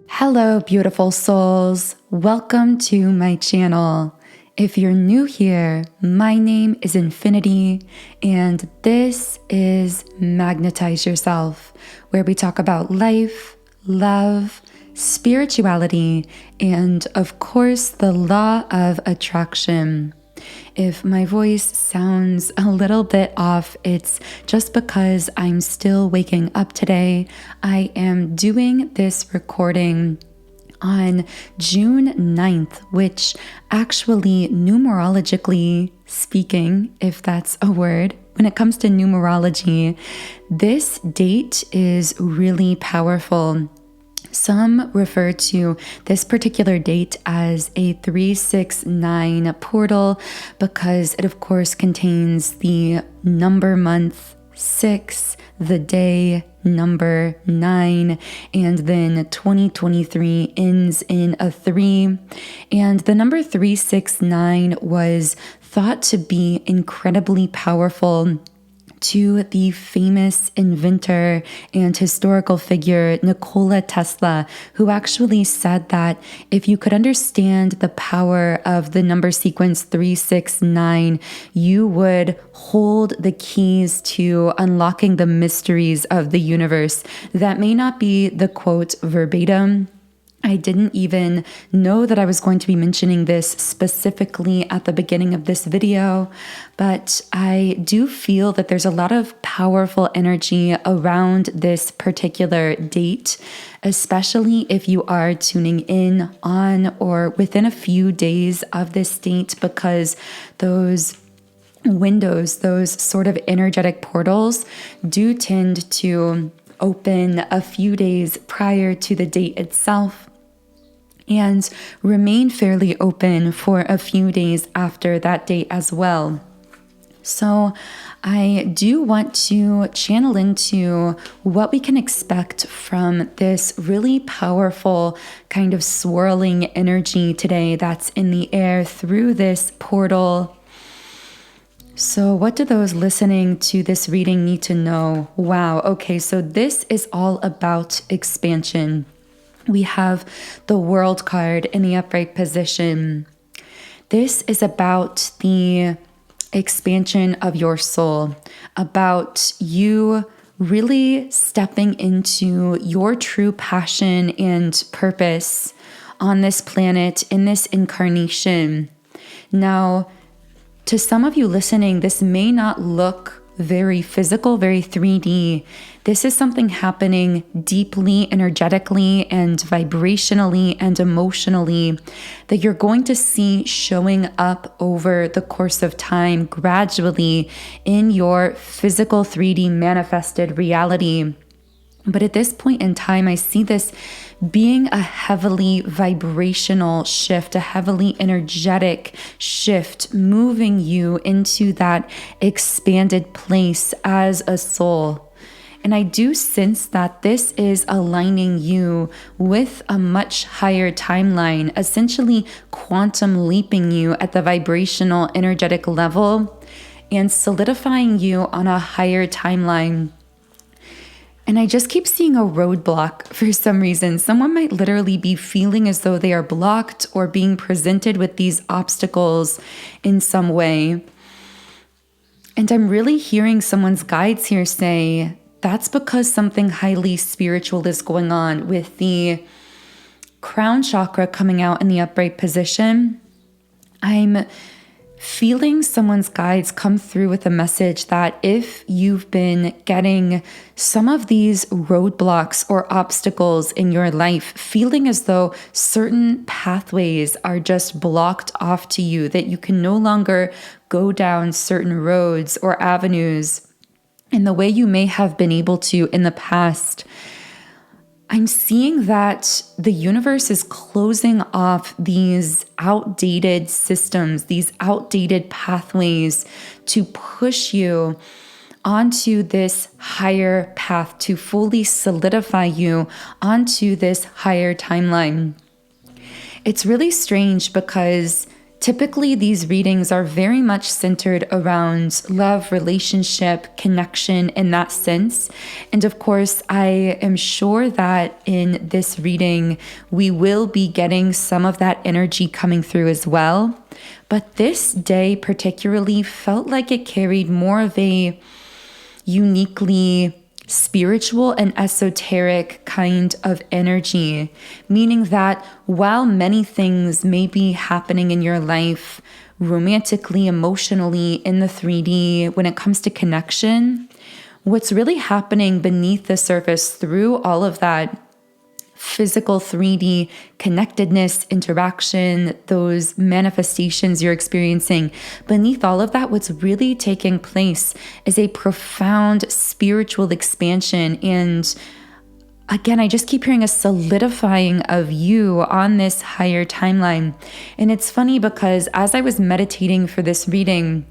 Hello, beautiful souls. Welcome to my channel. If you're new here, my name is Infinity, and this is Magnetize Yourself, where we talk about life, love, spirituality, and of course, the law of attraction. If my voice sounds a little bit off, it's just because I'm still waking up today. I am doing this recording on June 9th, which actually, numerologically speaking, if that's a word, when it comes to numerology, this date is really powerful. Some refer to this particular date as a 369 portal because it, of course, contains the number month 6, the day number 9, and then 2023 ends in a 3. And the number 369 was thought to be incredibly powerful to the famous inventor and historical figure Nikola Tesla, who actually said that if you could understand the power of the number sequence 369, you would hold the keys to unlocking the mysteries of the universe. That may not be the quote verbatim. I didn't even know that I was going to be mentioning this specifically at the beginning of this video, but I do feel that there's a lot of powerful energy around this particular date, especially if you are tuning in on or within a few days of this date, because those windows, those sort of energetic portals, do tend to open a few days prior to the date itself and remain fairly open for a few days after that date as well. So I do want to channel into what we can expect from this really powerful kind of swirling energy today that's in the air through this portal. So what do those listening to this reading need to know? Wow, okay, so this is all about expansion. We have the World card in the upright position. This is about the expansion of your soul, about you really stepping into your true passion and purpose on this planet, in this incarnation. Now, to some of you listening, this may not look very physical, very 3D. This is something happening deeply, energetically, and vibrationally and emotionally that you're going to see showing up over the course of time gradually in your physical 3D manifested reality. But at this point in time, I see this being a heavily vibrational shift, a heavily energetic shift, moving you into that expanded place as a soul. And I do sense that this is aligning you with a much higher timeline, essentially quantum leaping you at the vibrational energetic level and solidifying you on a higher timeline. And I just keep seeing a roadblock for some reason. Someone might literally be feeling as though they are blocked or being presented with these obstacles in some way. And I'm really hearing someone's guides here say, that's because something highly spiritual is going on with the crown chakra coming out in the upright position. I'm feeling someone's guides come through with a message that if you've been getting some of these roadblocks or obstacles in your life, feeling as though certain pathways are just blocked off to you, that you can no longer go down certain roads or avenues in the way you may have been able to in the past, I'm seeing that the universe is closing off these outdated systems, these outdated pathways to push you onto this higher path, to fully solidify you onto this higher timeline. It's really strange because Typically, these readings are very much centered around love, relationship, connection in that sense. And of course, I am sure that in this reading, we will be getting some of that energy coming through as well. But this day particularly felt like it carried more of a uniquely spiritual and esoteric kind of energy, meaning that while many things may be happening in your life romantically, emotionally, in the 3D, when it comes to connection, what's really happening beneath the surface through all of that physical 3D connectedness, interaction, those manifestations you're experiencing. Beneath all of that, what's really taking place is a profound spiritual expansion. And again, I just keep hearing a solidifying of you on this higher timeline. And it's funny because as I was meditating for this reading,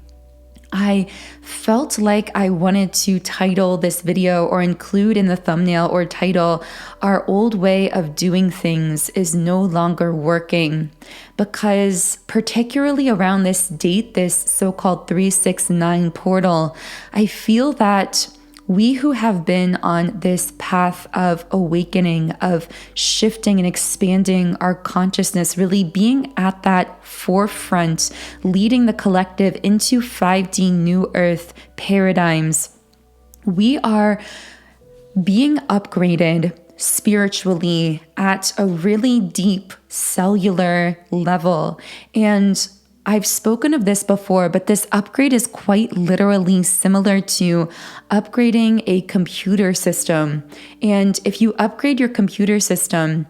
I felt like I wanted to title this video or include in the thumbnail or title, "Our old way of doing things is no longer working." Because particularly around this date, this so-called 369 portal, I feel that we who have been on this path of awakening, of shifting and expanding our consciousness, really being at that forefront, leading the collective into 5D New Earth paradigms, we are being upgraded spiritually at a really deep cellular level. And I've spoken of this before, but this upgrade is quite literally similar to upgrading a computer system. And if you upgrade your computer system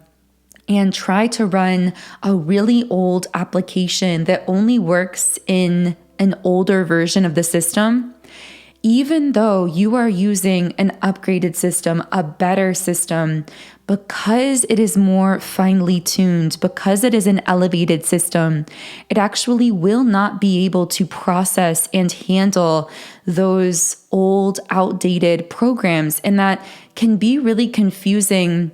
and try to run a really old application that only works in an older version of the system, even though you are using an upgraded system, a better system, because it is more finely tuned, because it is an elevated system, it actually will not be able to process and handle those old, outdated programs. And that can be really confusing,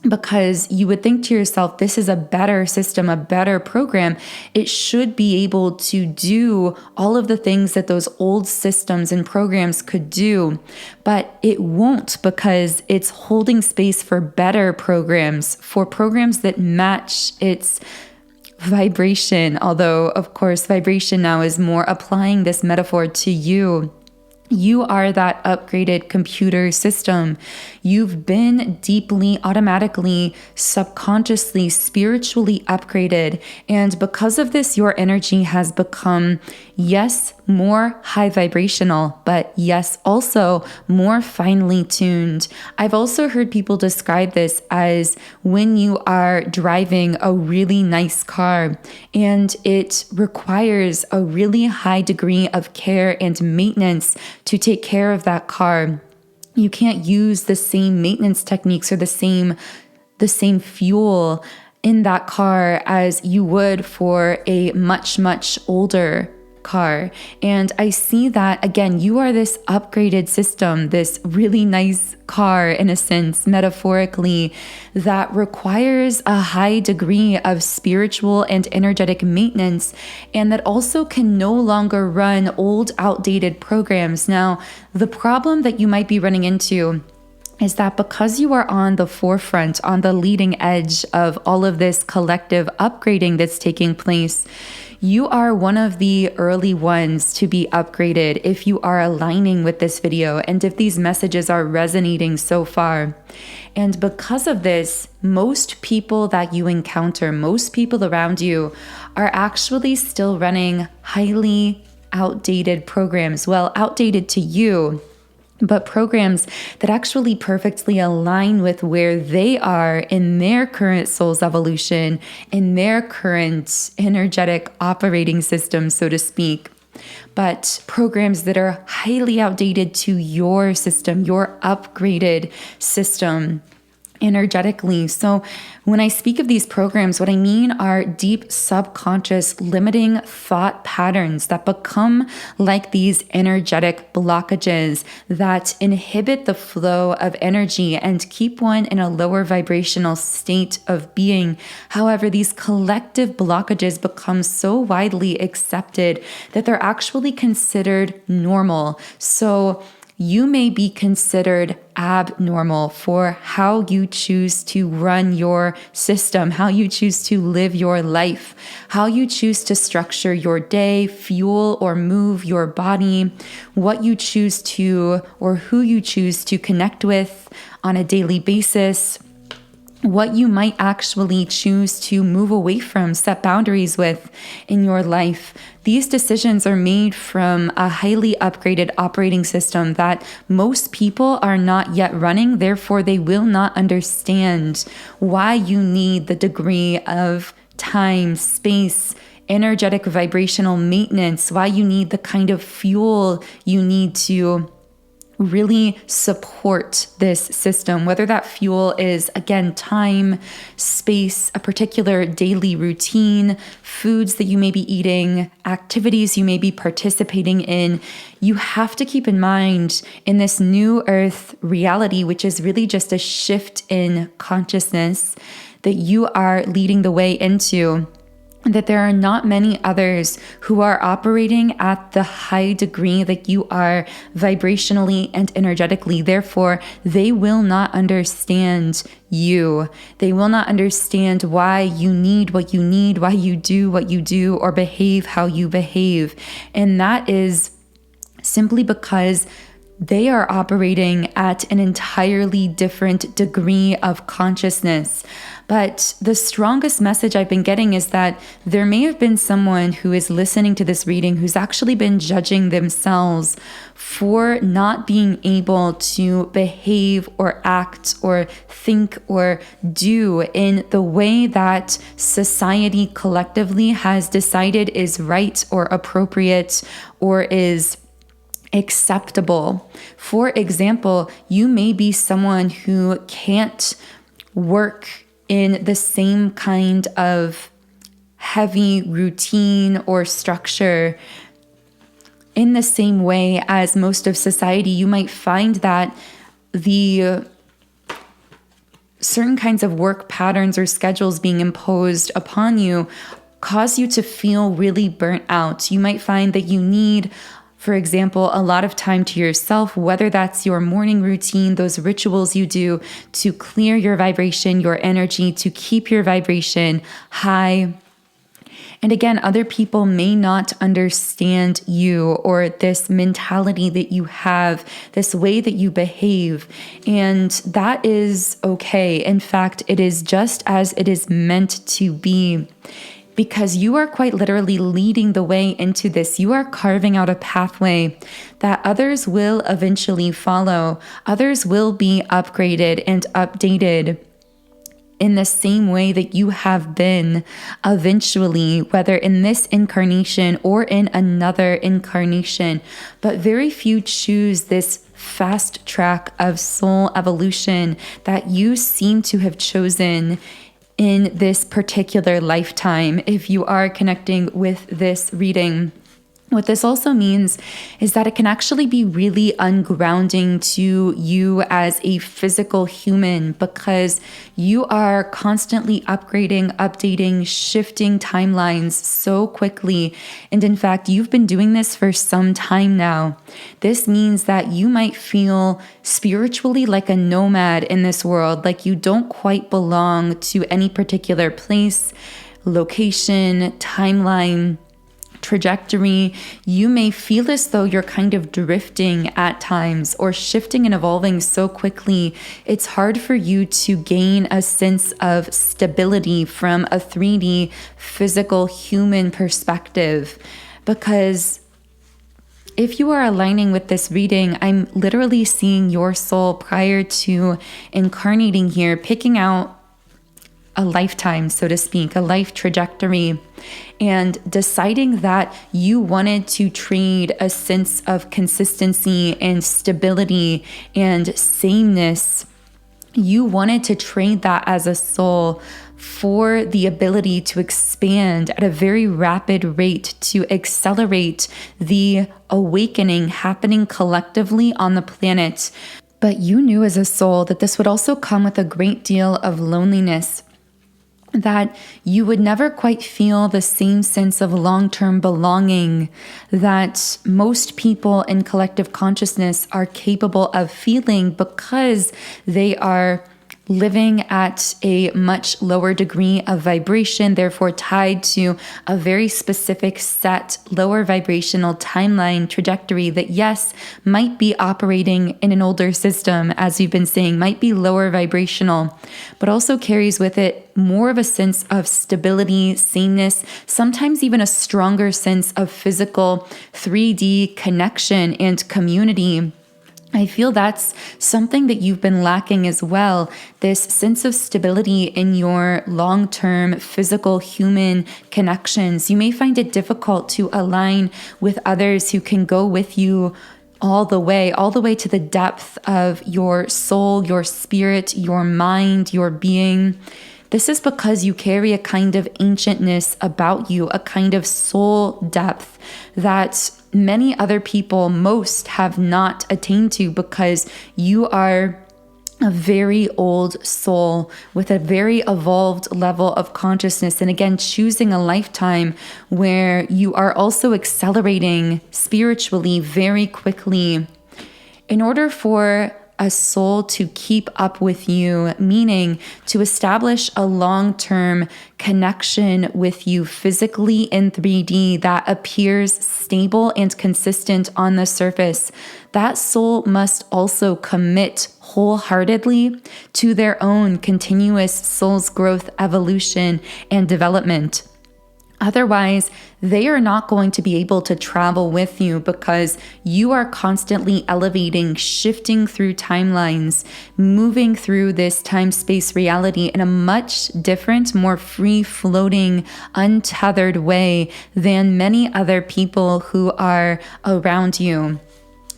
because you would think to yourself, this is a better system, a better program. It should be able to do all of the things that those old systems and programs could do, but it won't, because it's holding space for better programs, for programs that match its vibration. Although, of course, vibration now is more applying this metaphor to you. You are that upgraded computer system. You've been deeply, automatically, subconsciously, spiritually upgraded. And because of this, your energy has become, yes, more high vibrational, but yes, also more finely tuned. I've also heard people describe this as when you are driving a really nice car and it requires a really high degree of care and maintenance to take care of that car. You can't use the same maintenance techniques or the same fuel in that car as you would for a much, much older car. And I see that, again, you are this upgraded system, this really nice car, in a sense, metaphorically, that requires a high degree of spiritual and energetic maintenance, and that also can no longer run old, outdated programs. Now, the problem that you might be running into is that because you are on the forefront, on the leading edge of all of this collective upgrading that's taking place, you are one of the early ones to be upgraded if you are aligning with this video and if these messages are resonating so far. And because of this, most people that you encounter, most people around you, are actually still running highly outdated programs. Well, outdated to you, but programs that actually perfectly align with where they are in their current soul's evolution, in their current energetic operating system, so to speak. But programs that are highly outdated to your system, your upgraded system. energetically. So when I speak of these programs, what I mean are deep subconscious limiting thought patterns that become like these energetic blockages that inhibit the flow of energy and keep one in a lower vibrational state of being. However, these collective blockages become so widely accepted that they're actually considered normal. So you may be considered abnormal for how you choose to run your system, how you choose to live your life, how you choose to structure your day, fuel or move your body, what you choose to or who you choose to connect with on a daily basis, what you might actually choose to move away from, set boundaries with in your life. These decisions are made from a highly upgraded operating system that most people are not yet running. Therefore, they will not understand why you need the degree of time, space, energetic vibrational maintenance, why you need the kind of fuel you need to really support this system, whether that fuel is, again, time, space, a particular daily routine, foods that you may be eating, activities you may be participating in. You have to keep in mind in this new earth reality, which is really just a shift in consciousness that you are leading the way into, that there are not many others who are operating at the high degree that you are vibrationally and energetically. Therefore, they will not understand you. They will not understand why you need what you need, why you do what you do, or behave how you behave. And that is simply because they are operating at an entirely different degree of consciousness. But the strongest message I've been getting is that there may have been someone who is listening to this reading who's actually been judging themselves for not being able to behave or act or think or do in the way that society collectively has decided is right or appropriate or is acceptable. For example, you may be someone who can't work in the same kind of heavy routine or structure in the same way as most of society. You might find that the certain kinds of work patterns or schedules being imposed upon you cause you to feel really burnt out. You might find that you need, for example, a lot of time to yourself, whether that's your morning routine, those rituals you do to clear your vibration, your energy, to keep your vibration high. And again, other people may not understand you or this mentality that you have, this way that you behave. And that is okay. In fact, it is just as it is meant to be. Because you are quite literally leading the way into this. You are carving out a pathway that others will eventually follow. Others will be upgraded and updated in the same way that you have been eventually, whether in this incarnation or in another incarnation. But very few choose this fast track of soul evolution that you seem to have chosen in this particular lifetime. If you are connecting with this reading, what this also means is that it can actually be really ungrounding to you as a physical human because you are constantly upgrading, updating, shifting timelines so quickly. And in fact, you've been doing this for some time now. This means that you might feel spiritually like a nomad in this world, like you don't quite belong to any particular place, location, timeline, trajectory. You may feel as though you're kind of drifting at times or shifting and evolving so quickly. It's hard for you to gain a sense of stability from a 3D physical human perspective, because if you are aligning with this reading, I'm literally seeing your soul prior to incarnating here, picking out a lifetime, so to speak, a life trajectory, and deciding that you wanted to trade a sense of consistency and stability and sameness You wanted to trade that as a soul for the ability to expand at a very rapid rate, to accelerate the awakening happening collectively on the planet. But you knew as a soul that this would also come with a great deal of loneliness, that you would never quite feel the same sense of long-term belonging that most people in collective consciousness are capable of feeling, because they are living at a much lower degree of vibration, therefore tied to a very specific set lower vibrational timeline trajectory that, yes, might be operating in an older system, as we've been saying, might be lower vibrational, but also carries with it more of a sense of stability, sameness, sometimes even a stronger sense of physical 3D connection and community. I feel that's something that you've been lacking as well, this sense of stability in your long-term physical human connections. You may find it difficult to align with others who can go with you all the way to the depth of your soul, your spirit, your mind, your being. This is because you carry a kind of ancientness about you, a kind of soul depth that many other people, most, have not attained to, because you are a very old soul with a very evolved level of consciousness. And again, choosing a lifetime where you are also accelerating spiritually very quickly. In order for a soul to keep up with you, meaning to establish a long-term connection with you physically in 3D that appears stable and consistent on the surface, that soul must also commit wholeheartedly to their own continuous soul's growth, evolution, and development. Otherwise, they are not going to be able to travel with you, because you are constantly elevating, shifting through timelines, moving through this time-space reality in a much different, more free-floating, untethered way than many other people who are around you.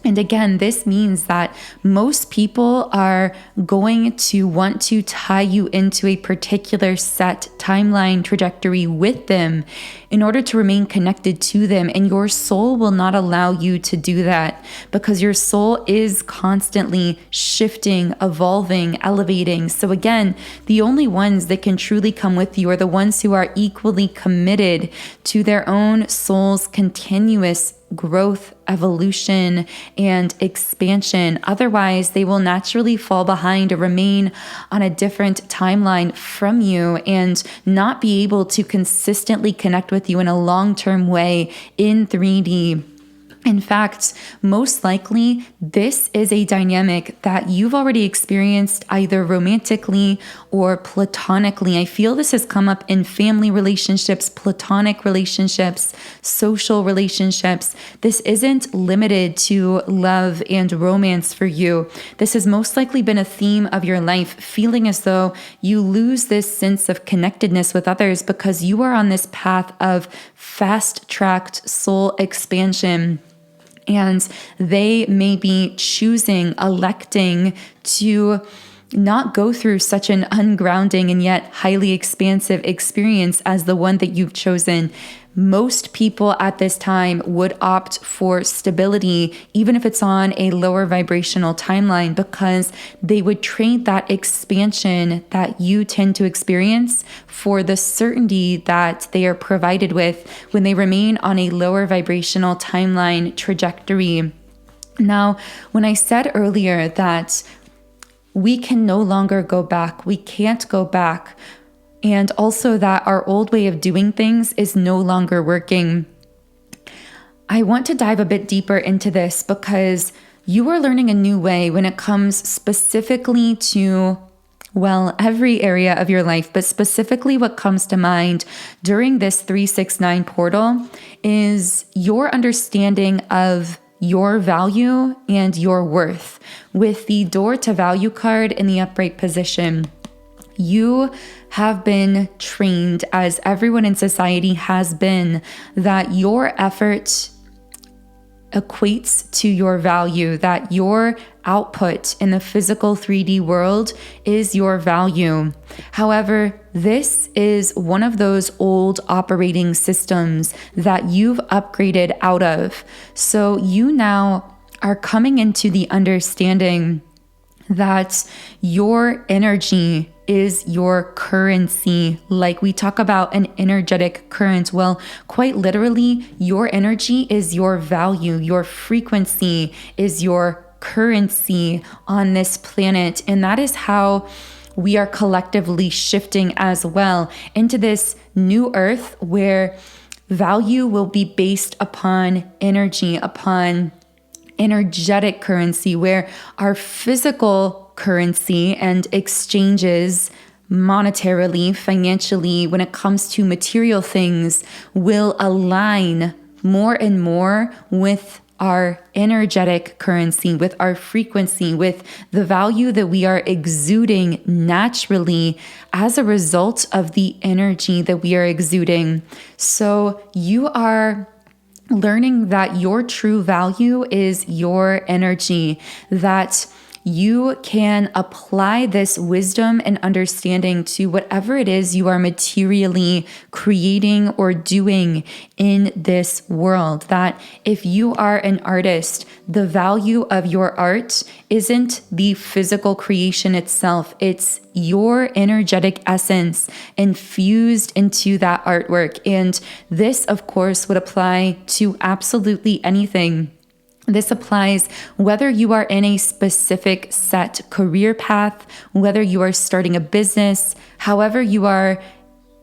And again, this means that most people are going to want to tie you into a particular set timeline trajectory with them in order to remain connected to them. And your soul will not allow you to do that, because your soul is constantly shifting, evolving, elevating. So again, the only ones that can truly come with you are the ones who are equally committed to their own soul's continuous growth, evolution, and expansion. Otherwise, they will naturally fall behind or remain on a different timeline from you and not be able to consistently connect with you in a long-term way in 3D. In fact, most likely, this is a dynamic that you've already experienced either romantically or platonically. I feel this has come up in family relationships, platonic relationships, social relationships. This isn't limited to love and romance for you. This has most likely been a theme of your life, feeling as though you lose this sense of connectedness with others because you are on this path of fast-tracked soul expansion. And they may be electing to not go through such an ungrounding and yet highly expansive experience as the one that you've chosen. Most people at this time would opt for stability, even if it's on a lower vibrational timeline, because they would trade that expansion that you tend to experience for the certainty that they are provided with when they remain on a lower vibrational timeline trajectory. Now, when I said earlier that we can no longer go back, we can't go back, and also that our old way of doing things is no longer working, I want to dive a bit deeper into this, because you are learning a new way when it comes specifically to, well, every area of your life, but specifically what comes to mind during this 369 portal is your understanding of your value and your worth. With the door to value card in the upright position, you have been trained, as everyone in society has been, that your effort equates to your value, that your output in the physical 3D world is your value. However, this is one of those old operating systems that you've upgraded out of. So you now are coming into the understanding that your energy is your currency. Like we talk about an energetic current. Well, quite literally, your energy is your value. Your frequency is your currency on this planet. And that is how we are collectively shifting as well into this new earth where value will be based upon energy, upon energetic currency, where our physical currency and exchanges monetarily, financially, when it comes to material things, will align more and more with our energetic currency, with our frequency, with the value that we are exuding naturally as a result of the energy that we are exuding. So you are learning that your true value is your energy, that you can apply this wisdom and understanding to whatever it is you are materially creating or doing in this world. That if you are an artist, the value of your art isn't the physical creation itself, it's your energetic essence infused into that artwork. And this, of course, would apply to absolutely anything. This applies whether you are in a specific set career path, whether you are starting a business, however you are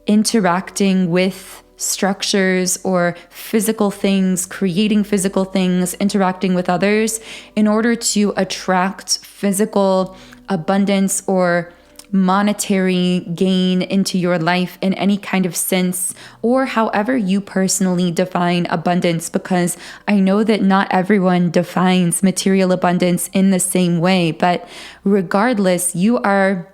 interacting with structures or physical things, creating physical things, interacting with others in order to attract physical abundance or monetary gain into your life in any kind of sense, or however you personally define abundance, because I know that not everyone defines material abundance in the same way. But regardless, you are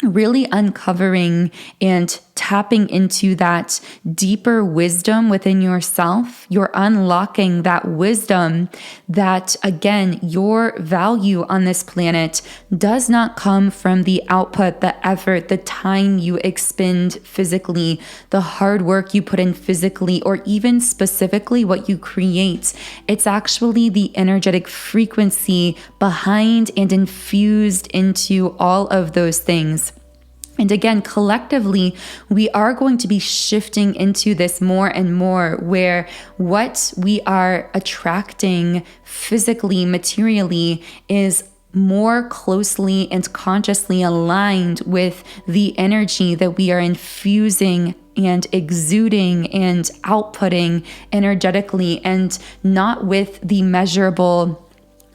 really uncovering and tapping into that deeper wisdom within yourself. You're unlocking that wisdom that, again, your value on this planet does not come from the output, the effort, the time you expend physically, the hard work you put in physically, or even specifically what you create. It's actually the energetic frequency behind and infused into all of those things. And again, collectively, we are going to be shifting into this more and more, where what we are attracting physically, materially, is more closely and consciously aligned with the energy that we are infusing and exuding and outputting energetically, and not with the measurable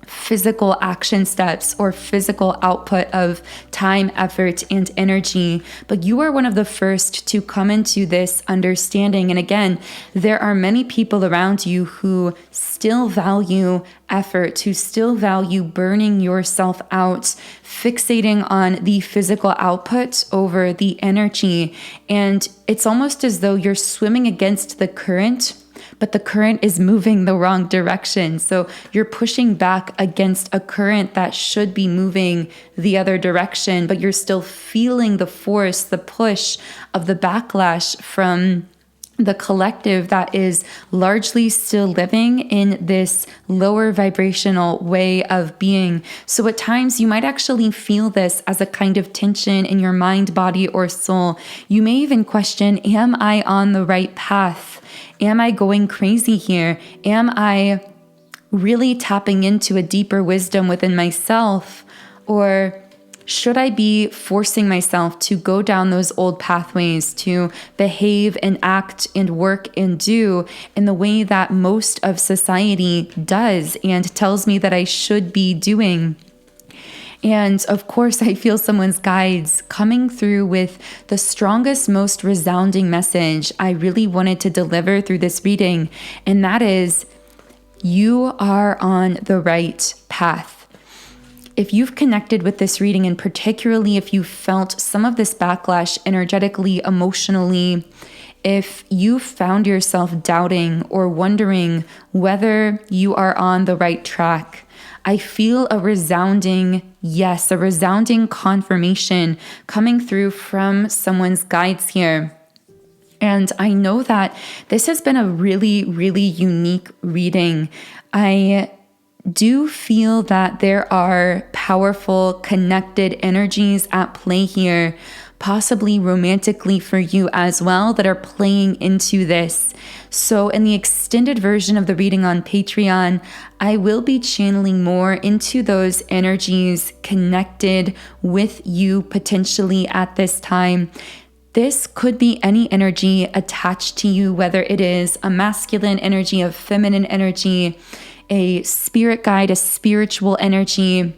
physical action steps or physical output of time, effort, and energy. But you are one of the first to come into this understanding. And again, there are many people around you who still value effort, who still value burning yourself out, fixating on the physical output over the energy. And it's almost as though you're swimming against the current, but the current is moving the wrong direction. So you're pushing back against a current that should be moving the other direction, but you're still feeling the force, the push of the backlash from the collective that is largely still living in this lower vibrational way of being. So at times you might actually feel this as a kind of tension in your mind, body, or soul. You may even question, am I on the right path? Am I going crazy here? Am I really tapping into a deeper wisdom within myself? Or should I be forcing myself to go down those old pathways, to behave and act and work and do in the way that most of society does and tells me that I should be doing? And of course, I feel someone's guides coming through with the strongest, most resounding message I really wanted to deliver through this reading. And that is, you are on the right path. If you've connected with this reading, and particularly if you felt some of this backlash energetically, emotionally, If you found yourself doubting or wondering whether you are on the right track, I feel a resounding yes, a resounding confirmation coming through from someone's guides here. And I know that this has been a really, really unique reading. I do feel that there are powerful, connected energies at play here, possibly romantically for you as well, that are playing into this. So in the extended version of the reading on Patreon, I will be channeling more into those energies connected with you potentially at this time. This could be any energy attached to you, whether it is a masculine energy, a feminine energy, a spirit guide, a spiritual energy,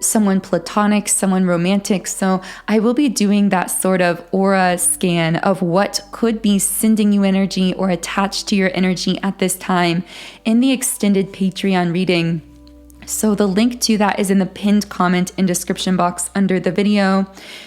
someone platonic, someone romantic. So I will be doing that sort of aura scan of what could be sending you energy or attached to your energy at this time in the extended Patreon reading. So the link to that is in the pinned comment and description box under the video.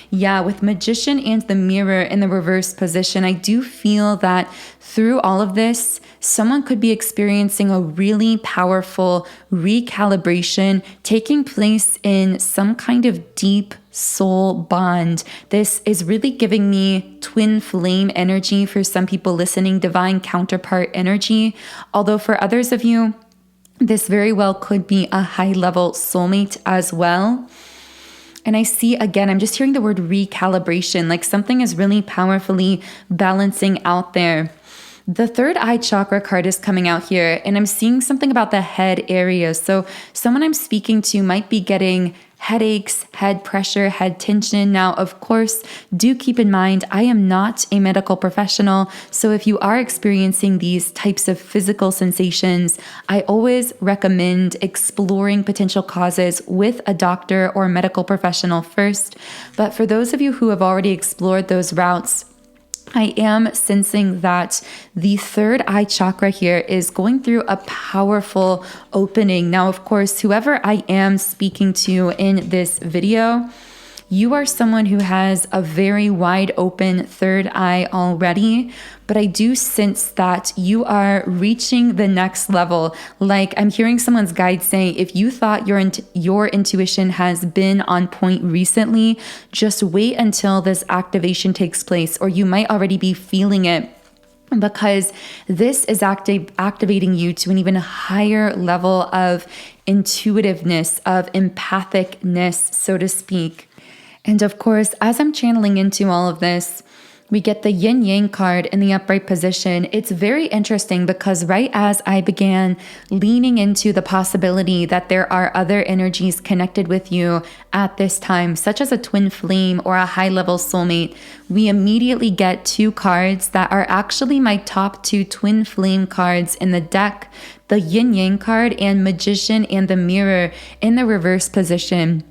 Yeah, with Magician and the Mirror in the reverse position, I do feel that through all of this, someone could be experiencing a really powerful recalibration taking place in some kind of deep soul bond. This is really giving me twin flame energy for some people listening, divine counterpart energy. Although for others of you, this very well could be a high-level soulmate as well. And I see, again, I'm just hearing the word recalibration, like something is really powerfully balancing out there. The third eye chakra card is coming out here, and I'm seeing something about the head area. So someone I'm speaking to might be getting headaches, head pressure, head tension. Now, of course, do keep in mind, I am not a medical professional. So if you are experiencing these types of physical sensations, I always recommend exploring potential causes with a doctor or medical professional first. But for those of you who have already explored those routes, I am sensing that the third eye chakra here is going through a powerful opening. Now, of course, whoever I am speaking to in this video, you are someone who has a very wide open third eye already, but I do sense that you are reaching the next level. Like I'm hearing someone's guide say, if you thought your intuition has been on point recently, just wait until this activation takes place, or you might already be feeling it, because this is activating you to an even higher level of intuitiveness, of empathicness, so to speak. And of course, as I'm channeling into all of this, we get the yin yang card in the upright position. It's very interesting because right as I began leaning into the possibility that there are other energies connected with you at this time, such as a twin flame or a high-level soulmate, we immediately get two cards that are actually my top two twin flame cards in the deck, the yin yang card and Magician and the Mirror in the reverse position.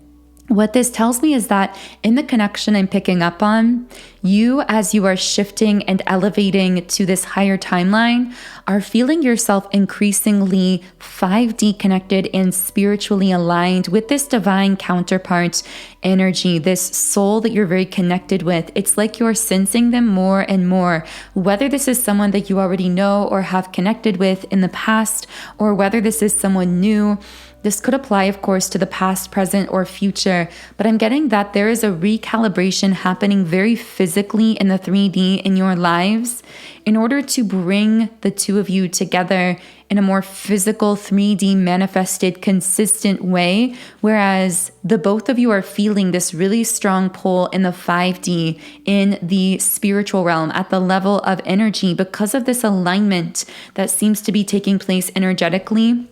What this tells me is that in the connection I'm picking up on, you, as you are shifting and elevating to this higher timeline, are feeling yourself increasingly 5D connected and spiritually aligned with this divine counterpart energy, this soul that you're very connected with. It's like you're sensing them more and more, whether this is someone that you already know or have connected with in the past, or whether this is someone new. This could apply, of course, to the past, present, or future, but I'm getting that there is a recalibration happening very physically in the 3D in your lives in order to bring the two of you together in a more physical 3D manifested consistent way, whereas the both of you are feeling this really strong pull in the 5D in the spiritual realm at the level of energy because of this alignment that seems to be taking place energetically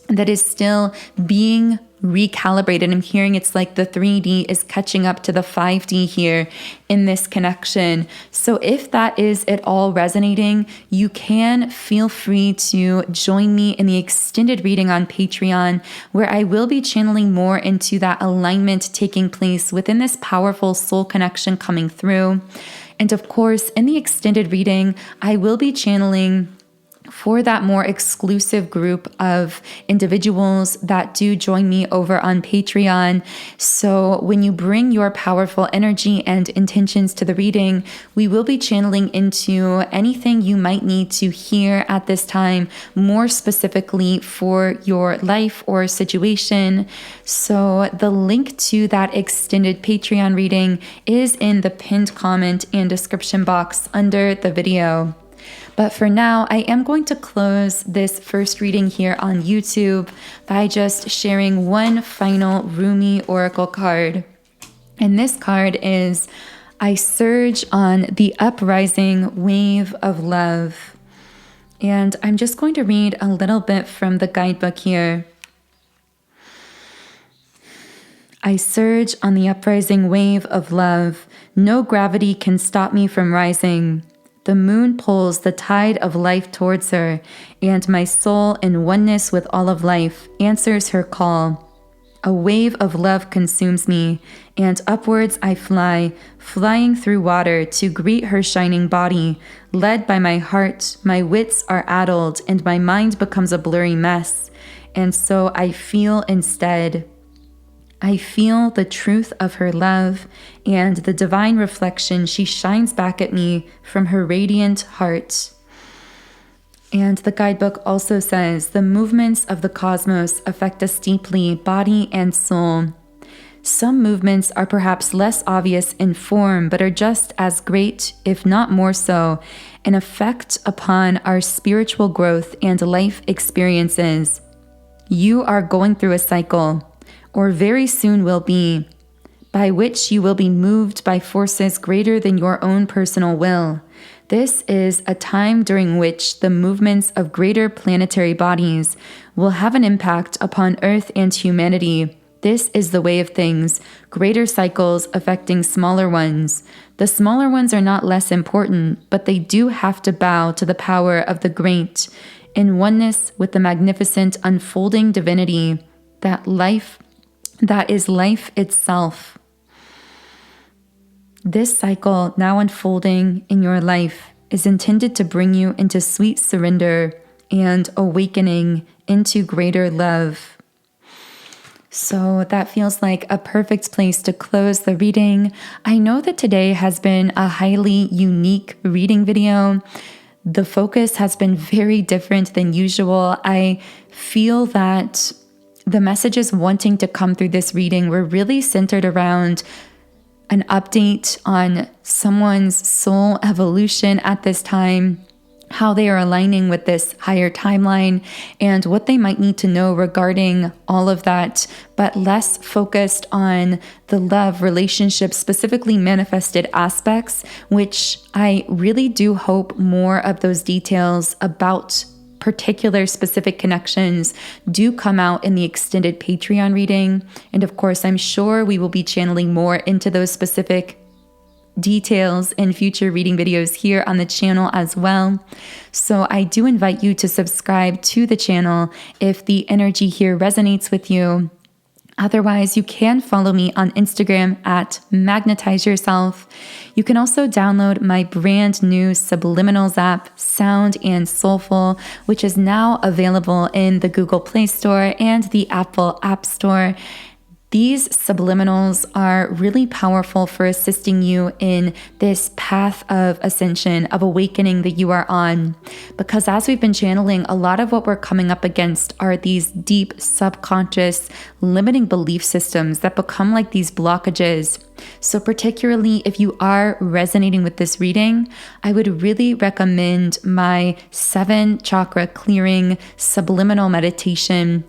that is still being recalibrated. I'm hearing it's like the 3D is catching up to the 5D here in this connection. So if that is at all resonating, you can feel free to join me in the extended reading on Patreon, where I will be channeling more into that alignment taking place within this powerful soul connection coming through. And of course, in the extended reading, I will be channeling for that more exclusive group of individuals that do join me over on Patreon. So when you bring your powerful energy and intentions to the reading, we will be channeling into anything you might need to hear at this time, more specifically for your life or situation. So the link to that extended Patreon reading is in the pinned comment and description box under the video. But for now, I am going to close this first reading here on YouTube by just sharing one final Rumi Oracle card. And this card is, I surge on the uprising wave of love. And I'm just going to read a little bit from the guidebook here. I surge on the uprising wave of love. No gravity can stop me from rising. The moon pulls the tide of life towards her, and my soul, in oneness with all of life, answers her call. A wave of love consumes me, and upwards I fly, flying through water to greet her shining body. Led by my heart, my wits are addled, and my mind becomes a blurry mess. And so I feel instead. I feel the truth of her love and the divine reflection she shines back at me from her radiant heart. And the guidebook also says, the movements of the cosmos affect us deeply, body and soul. Some movements are perhaps less obvious in form, but are just as great, if not more so, an effect upon our spiritual growth and life experiences. You are going through a cycle, or very soon will be, by which you will be moved by forces greater than your own personal will. This is a time during which the movements of greater planetary bodies will have an impact upon Earth and humanity. This is the way of things, greater cycles affecting smaller ones. The smaller ones are not less important, but they do have to bow to the power of the great, in oneness with the magnificent unfolding divinity, that is life itself. This cycle now unfolding in your life is intended to bring you into sweet surrender and awakening into greater love. So that feels like a perfect place to close the reading. I know that today has been a highly unique reading video. The focus has been very different than usual. I feel that the messages wanting to come through this reading were really centered around an update on someone's soul evolution at this time, how they are aligning with this higher timeline, and what they might need to know regarding all of that, but less focused on the love relationship, specifically manifested aspects, which I really do hope more of those details about particular specific connections do come out in the extended Patreon reading. And of course, I'm sure we will be channeling more into those specific details in future reading videos here on the channel as well. So I do invite you to subscribe to the channel if the energy here resonates with you. Otherwise, you can follow me on Instagram at Magnetize Yourself. You can also download my brand new Subliminals app, Sound and Soulful, which is now available in the Google Play Store and the Apple App Store. These subliminals are really powerful for assisting you in this path of ascension, of awakening that you are on. Because as we've been channeling, a lot of what we're coming up against are these deep subconscious limiting belief systems that become like these blockages. So particularly if you are resonating with this reading, I would really recommend my 7 chakra clearing subliminal meditation.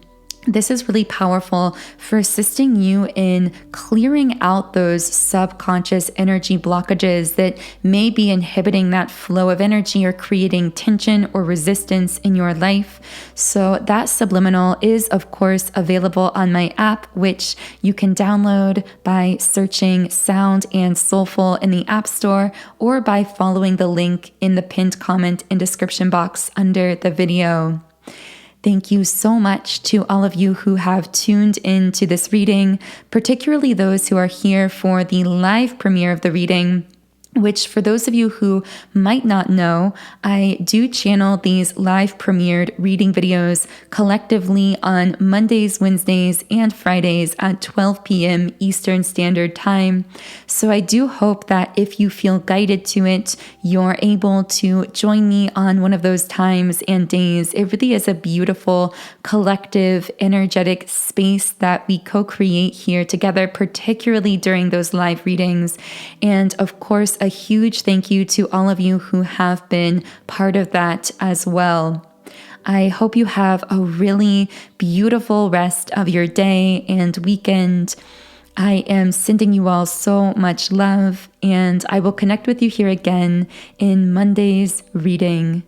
This is really powerful for assisting you in clearing out those subconscious energy blockages that may be inhibiting that flow of energy or creating tension or resistance in your life. So that subliminal is, of course, available on my app, which you can download by searching Sound and Soulful in the App Store or by following the link in the pinned comment and description box under the video. Thank you so much to all of you who have tuned into this reading, particularly those who are here for the live premiere of the reading. which for those of you who might not know, I do channel these live premiered reading videos collectively on Mondays, Wednesdays, and Fridays at 12 p.m. Eastern Standard Time. So I do hope that if you feel guided to it, you're able to join me on one of those times and days. It really is a beautiful, collective, energetic space that we co-create here together, particularly during those live readings. And of course, a huge thank you to all of you who have been part of that as well. I hope you have a really beautiful rest of your day and weekend. I am sending you all so much love, and I will connect with you here again in Monday's reading.